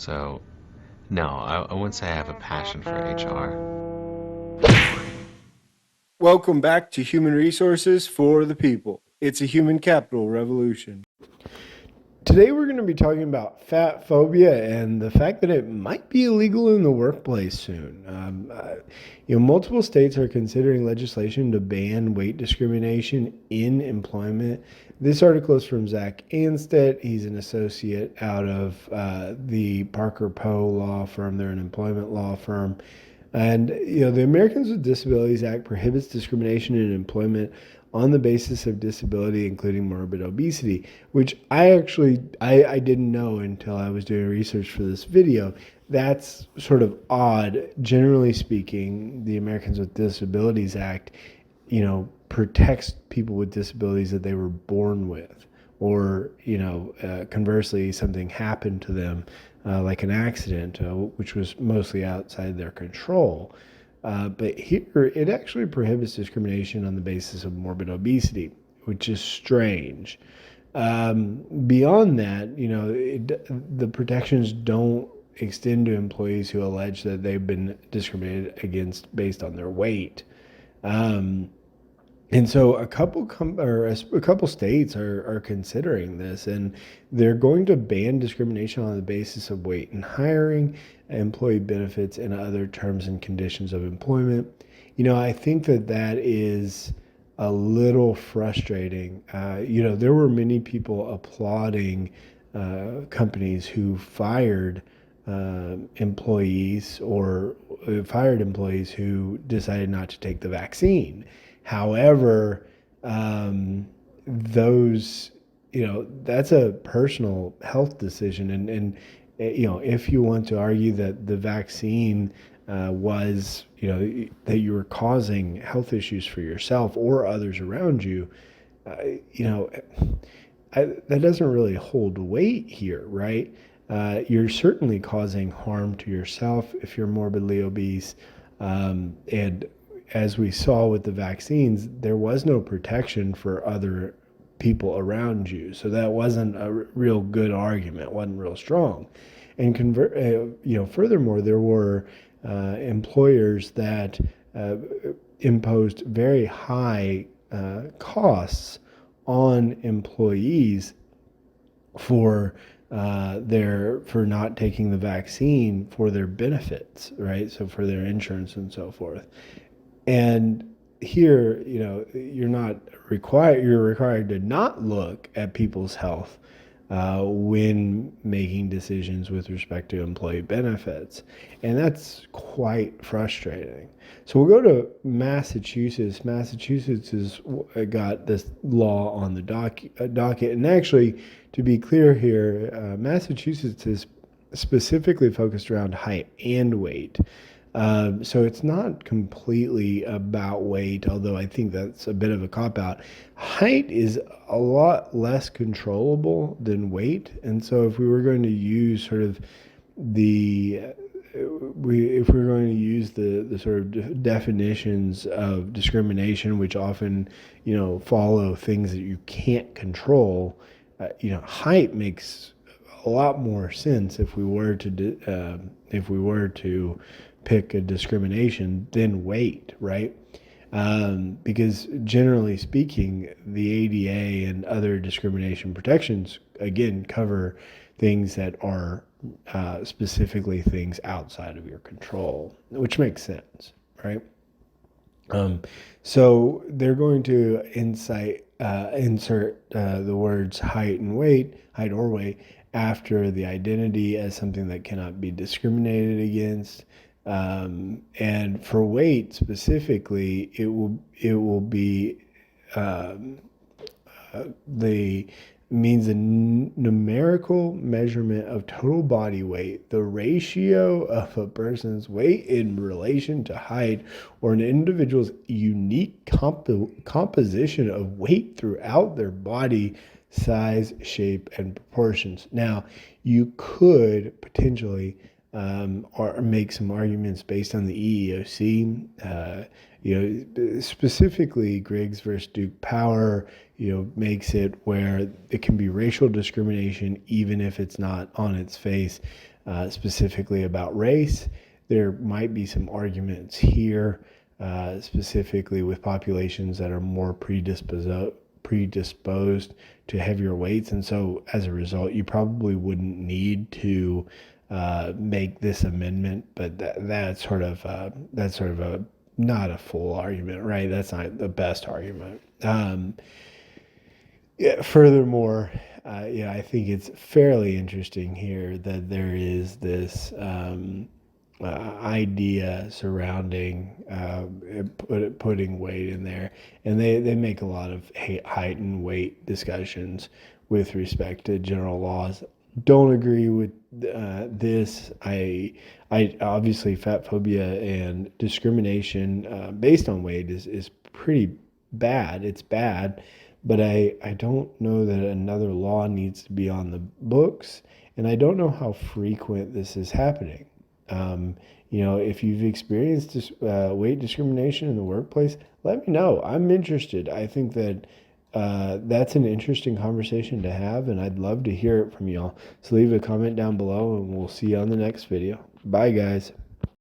So, no, I wouldn't say I have a passion for HR. Welcome back to Human Resources for the People. It's a human capital revolution. Today we're going to be talking about fat phobia and the fact that it might be illegal in the workplace soon. Multiple states are considering legislation to ban weight discrimination in employment. This article is from Zach Anstead. He's an associate out of the Parker Poe law firm. They're an employment law firm. And, the Americans with Disabilities Act prohibits discrimination in employment on the basis of disability, including morbid obesity, which I didn't know until I was doing research for this video. That's sort of odd. Generally speaking, the Americans with Disabilities Act, protects people with disabilities that they were born with, or, conversely, something happened to them, like an accident, which was mostly outside their control. But here, it actually prohibits discrimination on the basis of morbid obesity, which is strange. Beyond that, the protections don't extend to employees who allege that they've been discriminated against based on their weight. And so a couple states are considering this, and they're going to ban discrimination on the basis of weight in hiring, employee benefits, and other terms and conditions of employment. I think that is a little frustrating. There were many people applauding companies who fired employees or fired employees who decided not to take the vaccine. However, that's a personal health decision. And if you want to argue that the vaccine was, that you were causing health issues for yourself or others around you, that doesn't really hold weight here, right? You're certainly causing harm to yourself if you're morbidly obese. And as we saw with the vaccines, there was no protection for other people around you. So that wasn't a real good argument, it wasn't real strong. And furthermore, there were employers that imposed very high costs on employees for not taking the vaccine for their benefits, right? So for their insurance and so forth. And here, you're required to not look at people's health when making decisions with respect to employee benefits. And that's quite frustrating. So we'll go to Massachusetts. Massachusetts has got this law on the docket. And actually, to be clear here, Massachusetts is specifically focused around height and weight. So it's not completely about weight, although I think that's a bit of a cop-out. Height is a lot less controllable than weight. And so if we were going to use sort of if we're going to use the sort of definitions of discrimination, which often, follow things that you can't control, height makes a lot more sense if we were to pick a discrimination than weight, right? Because generally speaking, the ADA and other discrimination protections, again, cover things that are specifically things outside of your control, which makes sense, right? So they're going to insert the words height or weight, after the identity as something that cannot be discriminated against. And for weight specifically, it will be the means a numerical measurement of total body weight, the ratio of a person's weight in relation to height, or an individual's unique composition of weight throughout their body size, shape, and proportions. Now, you could potentially or make some arguments based on the EEOC. Specifically Griggs versus Duke Power, makes it where it can be racial discrimination even if it's not on its face specifically about race. There might be some arguments here, specifically with populations that are more predisposed to heavier weights, and so as a result, you probably wouldn't need to make this amendment. But that's sort of a not a full argument, right? That's not the best argument. Yeah, furthermore, I think it's fairly interesting here that there is this idea surrounding putting weight in there, and they make a lot of height and weight discussions with respect to general laws. Don't agree with this. I obviously fat phobia and discrimination based on weight is pretty bad. It's bad, but I don't know that another law needs to be on the books, and I don't know how frequent this is happening. If you've experienced weight discrimination in the workplace, let me know. I'm interested. I think that that's an interesting conversation to have, and I'd love to hear it from y'all. So leave a comment down below, and we'll see you on the next video. Bye, guys.